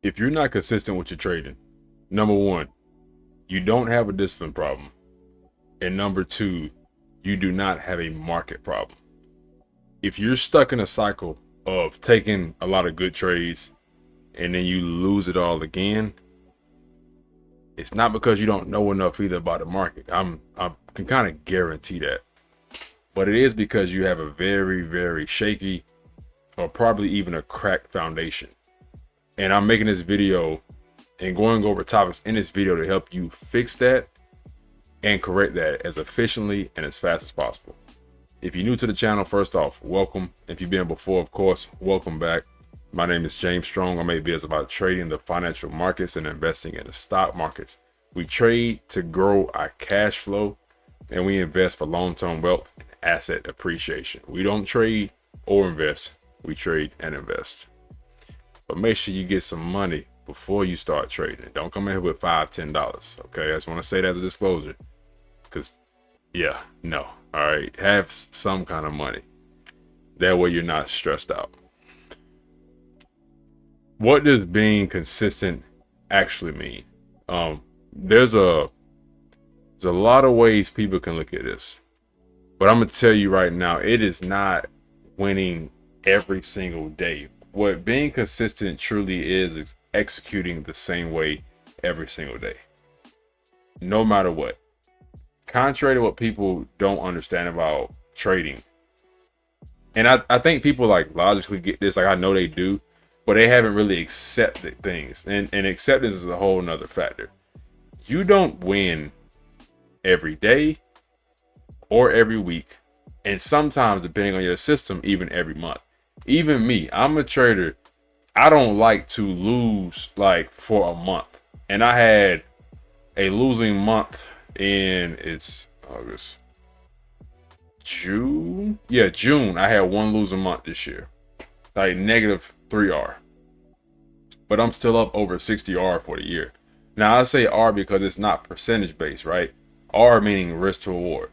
If you're not consistent with your trading, number one, you don't have a discipline problem. And number two, you do not have a market problem. If you're stuck in a cycle of taking a lot of good trades and then you lose it all again, it's not because you don't know enough either about the market. I can kind of guarantee that. But it is because you have a very, very shaky or probably even a cracked foundation. And I'm making this video and going over topics in this video to help you fix that and correct that as efficiently and as fast as possible. If you're new to the channel, first off, welcome. If you've been before, of course, welcome back. My name is James Strong. I make videos about trading the financial markets and investing in the stock markets. We trade to grow our cash flow and we invest for long-term wealth and asset appreciation. We don't trade or invest, we trade and invest. But make sure you get some money before you start trading. Don't come in here with $5, $10. Okay, I just want to say that as a disclosure. Because, yeah, no. All right, have some kind of money. That way you're not stressed out. What does being consistent actually mean? There's a lot of ways people can look at this. But I'm going to tell you right now, it is not winning every single day. What being consistent truly is executing the same way every single day, no matter what. Contrary to what people don't understand about trading, and I think people like logically get this, like I know they do, but they haven't really accepted things, and acceptance is a whole nother factor. You don't win every day or every week, and sometimes depending on your system, even every month. Even me, I'm a trader. I don't like to lose like for a month. And I had a losing month in August, June. Yeah, June. I had one losing month this year. Like negative 3R. But I'm still up over 60R for the year. Now I say R because it's not percentage based, right? R meaning risk to reward.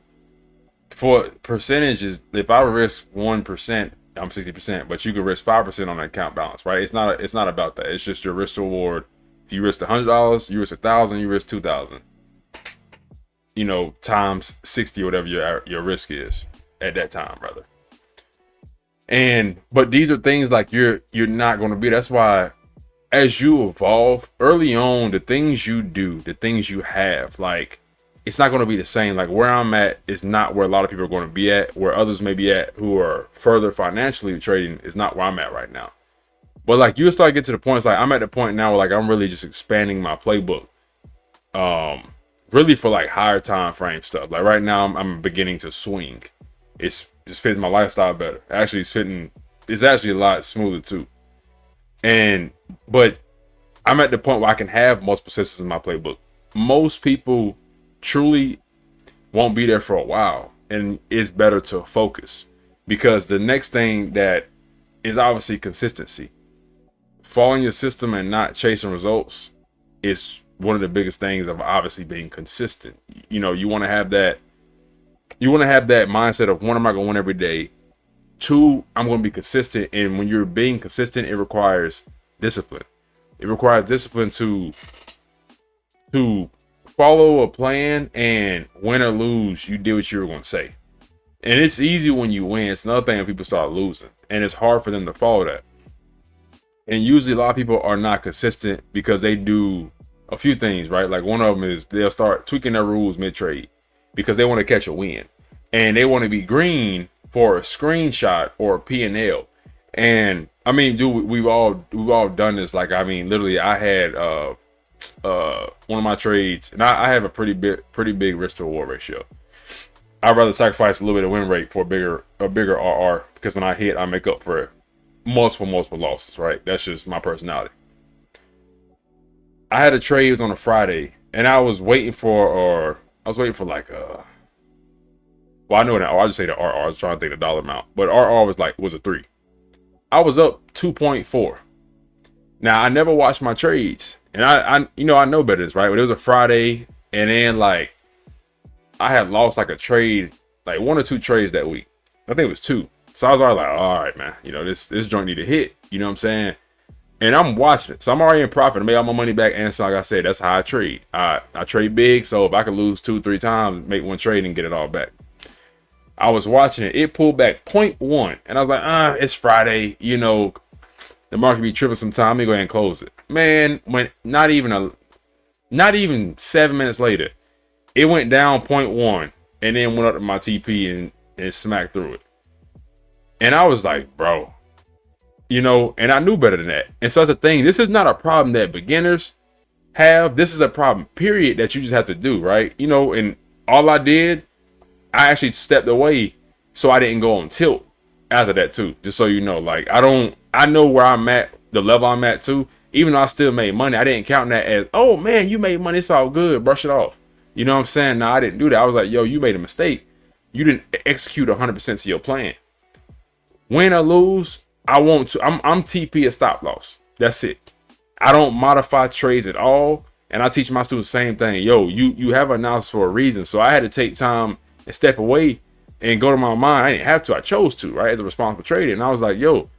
For percentages, if I risk 1%, I'm 60%, but you can risk 5% on the account balance, right? It's not about that. It's just your risk to reward. If you risk $100, you risk 1,000, you risk 2,000. You know, times 60 or whatever your risk is at that time, brother. And but these are things like you're not going to be. That's why as you evolve early on, the things you do, the things you have, like it's not going to be the same. Like where I'm at is not where a lot of people are going to be at. Where others may be at who are further financially trading is not where I'm at right now. But like you'll start to get to the point, it's like I'm at the point now where like I'm really just expanding my playbook. Really for like higher time frame stuff. Like right now I'm beginning to swing. It's just fits my lifestyle better. Actually it's actually a lot smoother too. But I'm at the point where I can have multiple systems in my playbook. Most people truly won't be there for a while, and it's better to focus because the next thing that is obviously consistency. Following your system and not chasing results is one of the biggest things of obviously being consistent. You know, you want to have that mindset of one, am I going to win every day? Two, I'm going to be consistent. And when you're being consistent, it requires discipline. It requires discipline to follow a plan, and win or lose, you did what you were going to say. And it's easy when you win. It's another thing when people start losing, and it's hard for them to follow that. And usually a lot of people are not consistent because they do a few things, right? Like one of them is they'll start tweaking their rules mid-trade because they want to catch a win, and they want to be green for a screenshot or a P&L. And I mean, dude, we've all done this. Like, I mean, literally I had one of my trades, and I have a pretty big risk to reward ratio. I'd rather sacrifice a little bit of win rate for a bigger RR because when I hit, I make up for multiple losses, right? That's just my personality. I had a trade, it was on a Friday, and I was waiting for like well, I know that I'll just say the RR. I was trying to think the dollar amount, but RR was a 3. I was up 2.4. Now I never watched my trades, and I know better this, right? But it was a Friday, and then like I had lost like a trade, like 1 or 2 trades that week. I think it was 2. So I was already like, all right, man, you know, this joint need to hit. You know what I'm saying? and I'm watching it. So I'm already in profit. I made all my money back. And so like I said, that's how I trade. I trade big. So if I could lose 2-3 times, make one trade and get it all back. I was watching it. It pulled back 0.1. And I was like, it's Friday. You know, the market be tripping sometime. Let me go ahead and close it. Man, when not even 7 minutes later, it went down 0.1 and then went up to my TP and smacked through it. And I was like, bro, you know, and I knew better than that. And so that's the thing. This is not a problem that beginners have. This is a problem, period, that you just have to do, right? You know, and all I did, I actually stepped away so I didn't go on tilt after that too. Just so you know, like I know where I'm at, the level I'm at too. Even though I still made money, I didn't count that as, oh man, you made money, it's all good, brush it off. You know what I'm saying? No, I didn't do that. I was like, yo, you made a mistake. You didn't execute 100% to your plan. Win or lose, I'm TP a stop loss. That's it. I don't modify trades at all. And I teach my students the same thing. Yo, you have an analysis for a reason. So I had to take time and step away and go to my mind. I didn't have to. I chose to, right? As a responsible trader. And I was like, yo,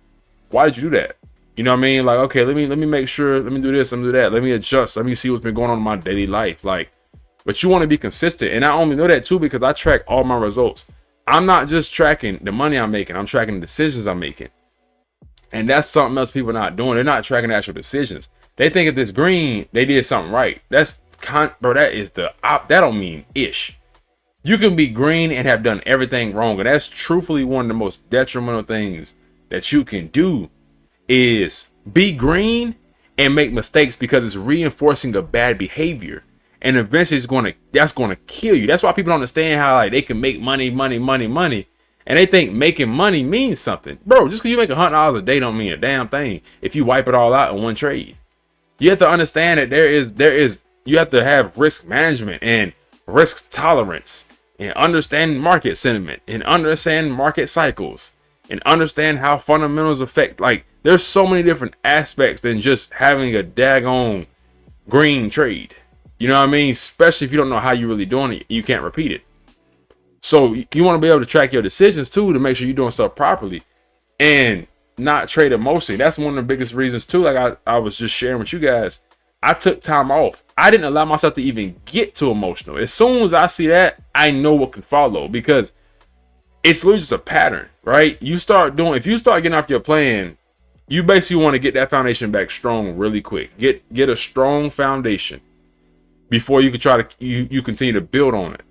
why did you do that? You know what I mean? Like, okay, let me make sure. Let me do this. Let me do that. Let me adjust. Let me see what's been going on in my daily life. Like, but you want to be consistent. And I only know that too because I track all my results. I'm not just tracking the money I'm making. I'm tracking the decisions I'm making. And that's something else people are not doing. They're not tracking actual decisions. They think if it's green, they did something right. Bro, that don't mean ish. You can be green and have done everything wrong. And that's truthfully one of the most detrimental things that you can do is be green and make mistakes because it's reinforcing a bad behavior. And eventually that's going to kill you. That's why people don't understand how like they can make money. And they think making money means something. Bro, just because you make $100 a day don't mean a damn thing if you wipe it all out in one trade. You have to understand that you have to have risk management and risk tolerance and understand market sentiment and understand market cycles and understand how fundamentals affect. Like, there's so many different aspects than just having a daggone green trade. You know what I mean? Especially if you don't know how you're really doing it, you can't repeat it. So you want to be able to track your decisions too to make sure you're doing stuff properly and not trade emotionally. That's one of the biggest reasons too. Like I was just sharing with you guys, I took time off. I didn't allow myself to even get too emotional. As soon as I see that, I know what can follow because it's literally just a pattern, right? If you start getting off your plan, you basically want to get that foundation back strong really quick. Get a strong foundation before you can try to you continue to build on it.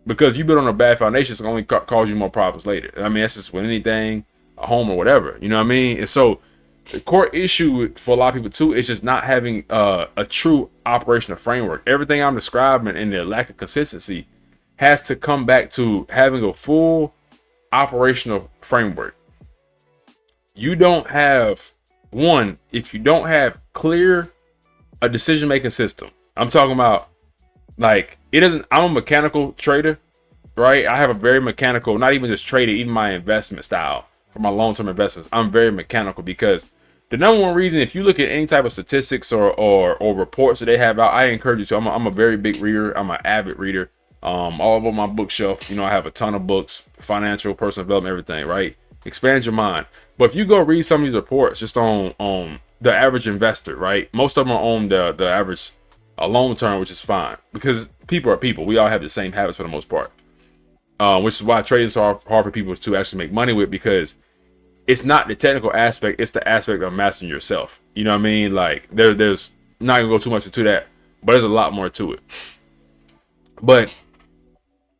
Because if you build on a bad foundation, it's going to only cause you more problems later. I mean, that's just with anything, a home or whatever. You know what I mean? And so the core issue for a lot of people too is just not having a true operational framework. Everything I'm describing and the lack of consistency has to come back to having a full operational framework. You don't have if you don't have a decision-making system. I'm talking about like I'm a mechanical trader, right? I have a very mechanical, not even just trading, even my investment style for my long-term investments. I'm very mechanical because the number one reason, if you look at any type of statistics or reports that they have out, I encourage you to. I'm a very big reader. I'm an avid reader. All over my bookshelf, you know, I have a ton of books, financial, personal development, everything, right? Expand your mind. But if you go read some of these reports just on the average investor, right? Most of them are on the average long term, which is fine because people are people. We all have the same habits for the most part, which is why trading is hard for people to actually make money with, because it's not the technical aspect, it's the aspect of mastering yourself. You know what I mean? Like there's not gonna go too much into that, but there's a lot more to it. But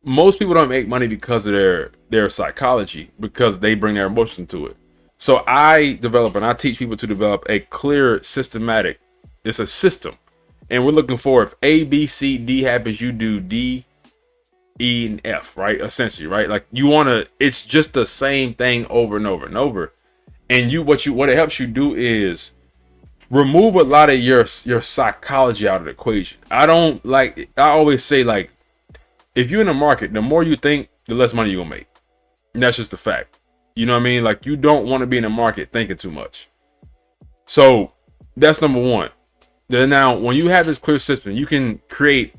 most people don't make money because of their psychology, because they bring their emotion to it. So I develop and I teach people to develop a clear systematic. It's a system. And we're looking for, if A, B, C, D happens, you do D, E, and F, right? Essentially, right? Like it's just the same thing over and over and over. And what it helps you do is remove a lot of your psychology out of the equation. I always say, like, if you're in the market, the more you think, the less money you're gonna make. And that's just the fact. You know what I mean? Like, you don't want to be in the market thinking too much. So that's number one. Then now, when you have this clear system, you can create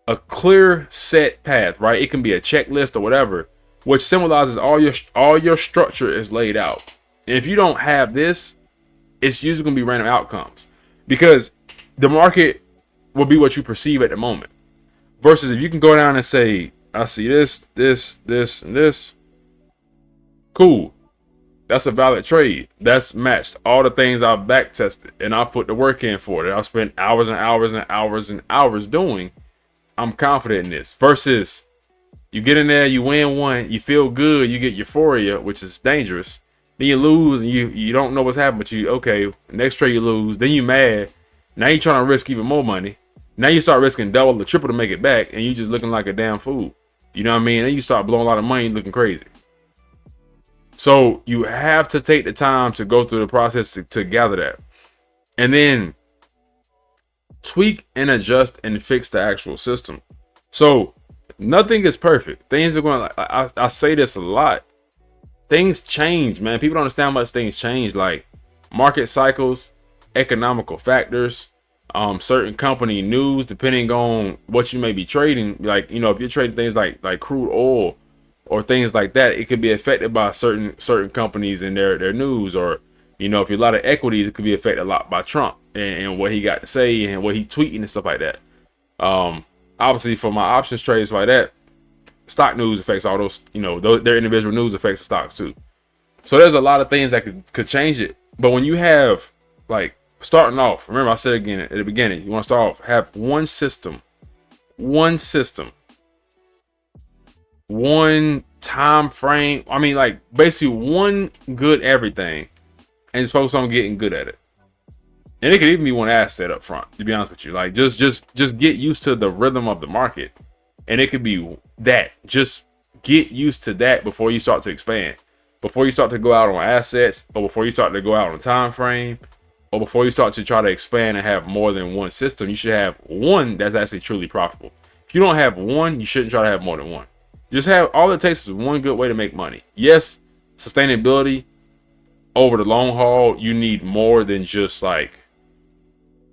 a clear set path, right? It can be a checklist or whatever, which symbolizes all your structure is laid out. And if you don't have this, it's usually going to be random outcomes, because the market will be what you perceive at the moment. Versus if you can go down and say, I see this, this, this, and this. Cool. That's a valid trade. That's matched all the things I've back tested and I put the work in for it. I've spent hours and hours and hours and hours doing. I'm confident in this. Versus you get in there, you win one, you feel good, you get euphoria, which is dangerous. Then you lose and you don't know what's happened, but okay, next trade you lose, then you mad. Now you're trying to risk even more money. Now you start risking double or triple to make it back, and you just looking like a damn fool. You know what I mean? Then you start blowing a lot of money, looking crazy. So you have to take the time to go through the process to gather that. And then tweak and adjust and fix the actual system. So nothing is perfect. Things are going, I say this a lot. Things change, man. People don't understand how much things change, like market cycles, economical factors, certain company news, depending on what you may be trading. Like, if you're trading things like crude oil or things like that, it could be affected by certain companies and their news. Or, if you're a lot of equities, it could be affected a lot by Trump and what he got to say and what he tweeting and stuff like that. Obviously for my options trades like that, stock news affects all those, their individual news affects the stocks too. So there's a lot of things that could change it. But when you have, like, starting off, remember I said again at the beginning, you want to start off, have one system, one time frame. I mean, like, basically one good everything, and just focus on getting good at it. And it could even be one asset up front, to be honest with you. Like, just get used to the rhythm of the market. And it could be that. Just get used to that before you start to expand. Before you start to go out on assets, or before you start to go out on time frame, or before you start to try to expand and have more than one system, you should have one that's actually truly profitable. If you don't have one, you shouldn't try to have more than one. Just have, all it takes is one good way to make money. Yes, sustainability over the long haul, you need more than just like,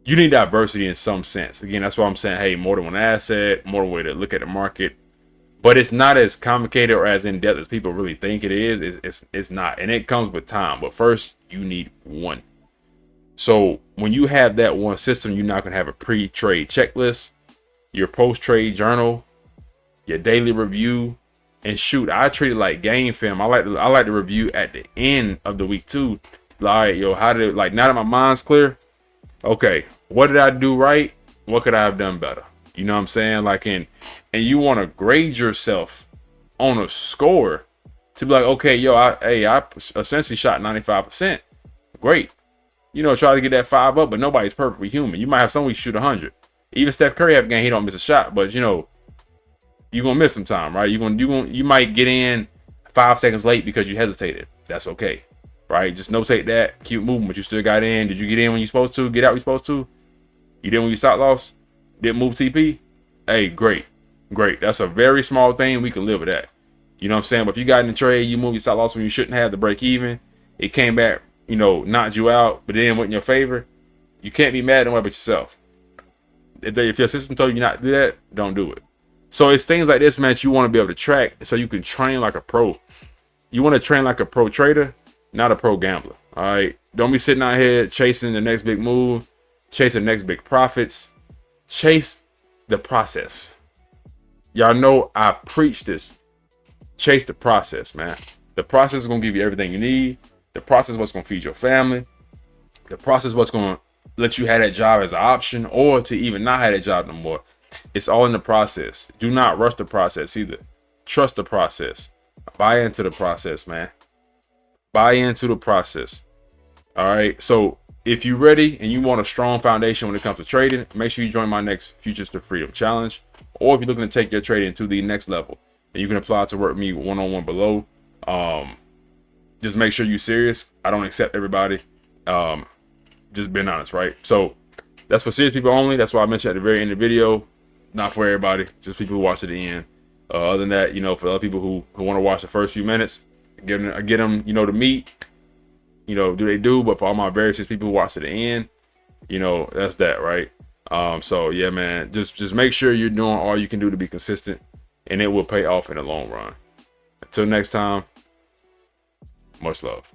you need diversity in some sense. Again, that's why I'm saying, hey, more than one asset, more way to look at the market. But it's not as complicated or as in depth as people really think it is. It's not, and it comes with time. But first, you need one. So when you have that one system, you're not gonna have a pre-trade checklist, your post-trade journal, your daily review, and shoot, I treat it like game film. I like to review at the end of the week too. Like, how did it, like, now that my mind's clear, okay, what did I do right? What could I have done better? You know what I'm saying? Like, and you want to grade yourself on a score to be like, okay, I essentially shot 95%. Great. Try to get that 5 up, but nobody's perfectly human. You might have some weeks shoot 100. Even Steph Curry have a game, he don't miss a shot, but you're gonna miss some time, right? You might get in 5 seconds late because you hesitated. That's okay, right? Just notate that, keep moving, but you still got in. Did you get in when you're supposed to? Get out when you're supposed to? You did when you stop loss? Didn't move TP? Hey, great. That's a very small thing. We can live with that. You know what I'm saying? But if you got in the trade, you moved your stop loss when you shouldn't have to break even. It came back, knocked you out, but then went in your favor. You can't be mad at but yourself. If your system told you not to do that, don't do it. So it's things like this, man, that you want to be able to track so you can train like a pro. You want to train like a pro trader, not a pro gambler. All right. Don't be sitting out here chasing the next big move, chasing the next big profits. Chase the process. Y'all know I preach this. Chase the process, man. The process is going to give you everything you need. The process is what's going to feed your family. The process is what's going to let you have that job as an option, or to even not have that job no more. It's all in the process. Do not rush the process either. Trust the process. Buy into the process, man. Buy into the process. All right. So if you're ready and you want a strong foundation when it comes to trading, make sure you join my next Futures to Freedom Challenge. Or if you're looking to take your trading to the next level, and you can apply to work with me one-on-one below. Just make sure you're serious. I don't accept everybody. Just being honest, right? So that's for serious people only. That's why I mentioned at the very end of the video. Not for everybody, just people who watch to the end. Other than that, for other people who want to watch the first few minutes, get them, the meat, do they do? But for all my very serious people who watch to the end, that's that, right? So yeah, man, just make sure you're doing all you can do to be consistent, and it will pay off in the long run. Until next time, much love.